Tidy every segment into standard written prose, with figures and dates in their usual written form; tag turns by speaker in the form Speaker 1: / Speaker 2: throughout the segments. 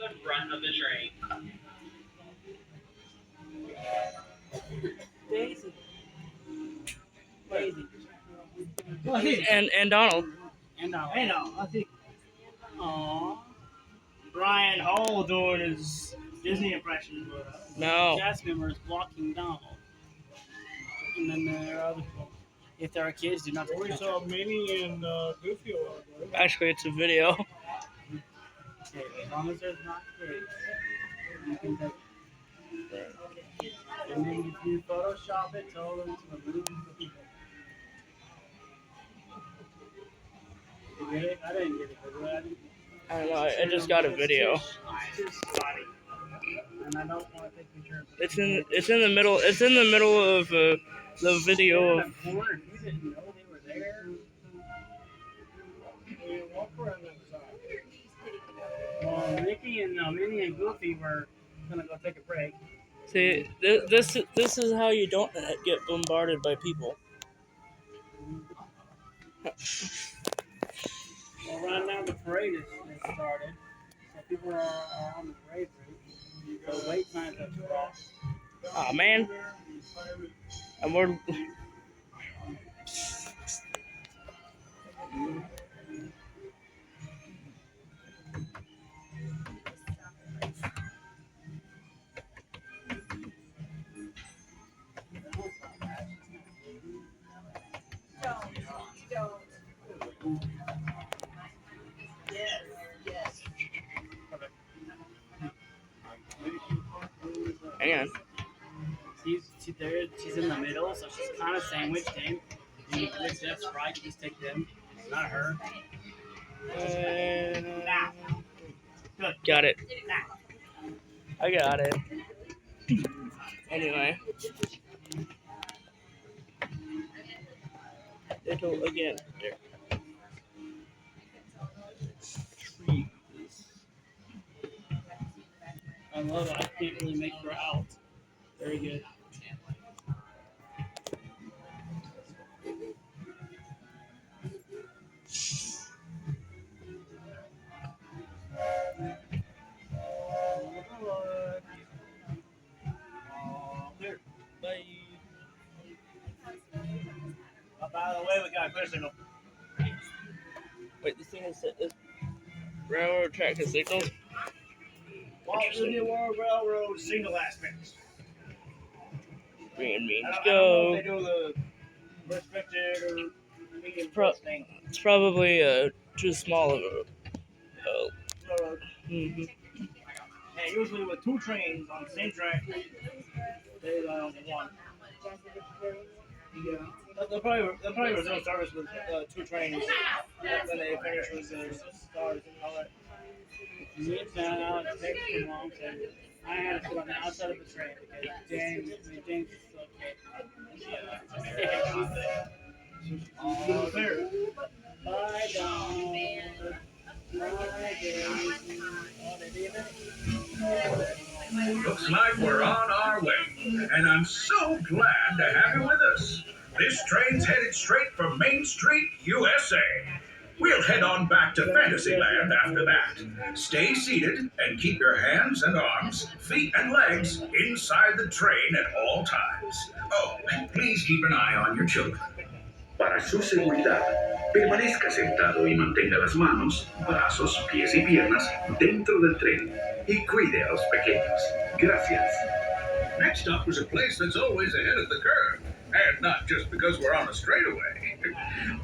Speaker 1: the front of the train.
Speaker 2: Daisy. Daisy.
Speaker 3: And Donald.
Speaker 2: And I think. Aww. Brian Hall doing his Disney impression.
Speaker 3: No.
Speaker 2: Cast members blocking Donald. And then there are other people. If there are kids, do not take
Speaker 4: We
Speaker 2: pictures.
Speaker 4: saw Minnie and Goofy a while ago.
Speaker 3: Actually, it's a video.
Speaker 2: Okay, as long as there's not kids, you can take it. And then if you Photoshop it, tell them to remove the people. You get it? I didn't get it, but I didn't.
Speaker 3: I don't know. I just got a video.
Speaker 2: It's too spotty. And I don't want to take pictures.
Speaker 3: It's in the middle. It's in the middle of the video.
Speaker 2: In the corner, if you didn't know they were there.
Speaker 4: We walk around that side.
Speaker 2: Well, Mickey and Minnie and Goofy were gonna go take a break.
Speaker 3: See, this is how you don't get bombarded by people.
Speaker 2: Well, right now the parade is started, so people are on the parade route. So wait times are too long.
Speaker 3: Aw, man. And we're hang on.
Speaker 2: She's in the middle, so she's kind of sandwiched in. And you click left, right, you just take them, not her. Good.
Speaker 3: Got it. I got it. Anyway. It'll again. There.
Speaker 2: I love it. I can't really make her out. Very good.
Speaker 3: Bye.
Speaker 2: By the way, we got a clear signal.
Speaker 3: Wait, this thing is railroad track and signal.
Speaker 2: Walt Disney World Railroad signal aspects.
Speaker 3: Green means
Speaker 2: I don't
Speaker 3: go.
Speaker 2: know if they do the restricted or medium thing.
Speaker 3: It's probably too small of a.
Speaker 2: Railroad.
Speaker 3: Mm-hmm.
Speaker 2: And usually with two trains on the same track, they only one. Yeah. They'll probably resume service with two trains when they finish with the stars and all that. You get down, it takes too long, so I had to sit on the outside of the train because James is okay. There. Bye, Don.
Speaker 5: Looks like we're on our way, and I'm so glad to have you with us. This train's headed straight for Main Street, USA. We'll head on back to Fantasyland after that. Stay seated and keep your hands and arms, feet and legs inside the train at all times. Oh, and please keep an eye on your children. Para su seguridad, permanezca sentado y mantenga las manos, brazos, pies y piernas dentro del tren y cuide a los pequeños. Gracias. Next up is a place that's always ahead of the curve. And not just because we're on a straightaway.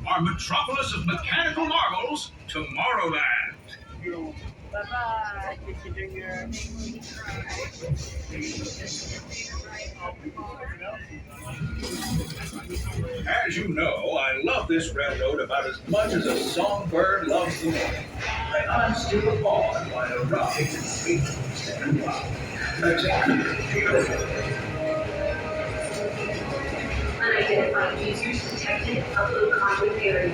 Speaker 5: Our metropolis of mechanical marvels, Tomorrowland.
Speaker 2: Bye-bye, Junior.
Speaker 5: As you know, I love this railroad about as much as a songbird loves the morning. And I'm still appalled by the rockets and speedboats and wow.
Speaker 6: Unidentified users detected. Upload conduit area.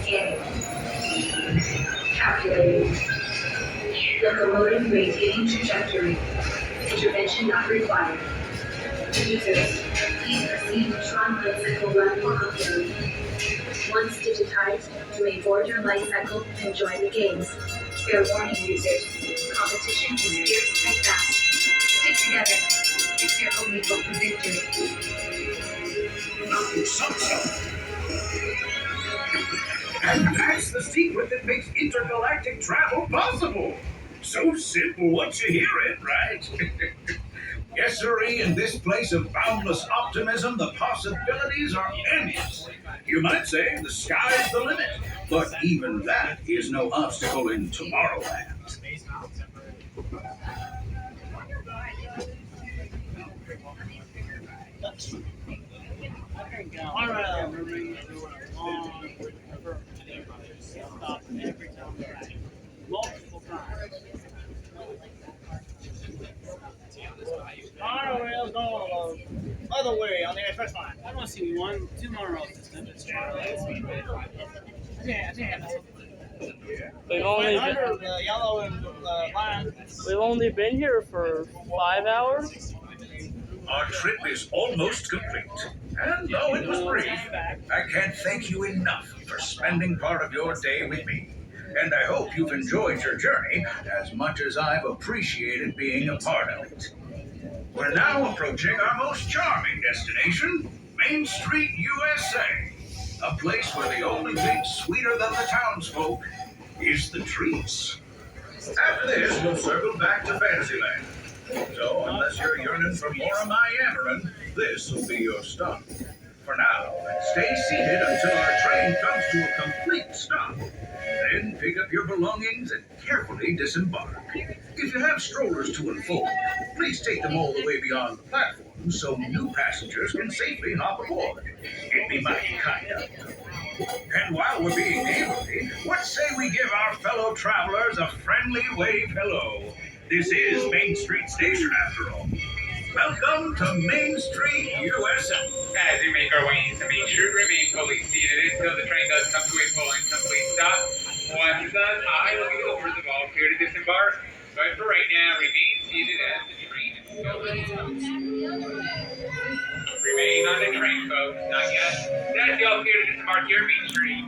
Speaker 6: Scanning. Calculating. Locomotive maintaining trajectory. Intervention not required. Users, please proceed to Tron Light Cycle Run for upload. Once digitized, you may board your light cycle and join the games. Fair warning, users. Competition is fierce and fast. Stick together. It's your only hope for victory.
Speaker 5: And that's the secret that makes intergalactic travel possible. So simple once you hear it, right? Yes, sirree, in this place of boundless optimism, the possibilities are endless. You might say the sky's the limit, but even that is no obstacle in Tomorrowland.
Speaker 2: Alright, we're moving through a long river. Stop every time we ride. Multiple times. Monorails go other way on the express line. I want to see two monorail systems.
Speaker 3: We've only
Speaker 2: Under
Speaker 3: been,
Speaker 2: the yellow and line.
Speaker 3: we've only been here for 5 hours.
Speaker 5: Our trip is almost complete. And though it was brief, I can't thank you enough for spending part of your day with me. And I hope you've enjoyed your journey as much as I've appreciated being a part of it. We're now approaching our most charming destination, Main Street, USA. A place where the only thing sweeter than the townsfolk is the treats. After this, we'll circle back to Fantasyland. So, unless you're yearning for more of my yammering, this will be your stop. For now, stay seated until our train comes to a complete stop. Then pick up your belongings and carefully disembark. If you have strollers to unfold, please take them all the way beyond the platform so new passengers can safely hop aboard. It'd be mighty kind of you. And while we're being neighborly, what say we give our fellow travelers a friendly wave hello? This is Main Street Station, after all. Welcome to Main Street, USA.
Speaker 1: As we make our way into Main Street, remain fully seated until the train does come to a full and complete stop. Once it does, I will give the words of all clear to disembark. But for right now, remain seated as the train is going. Remain on the train, folks. Not yet. That's the all clear to disembark here, Main Street.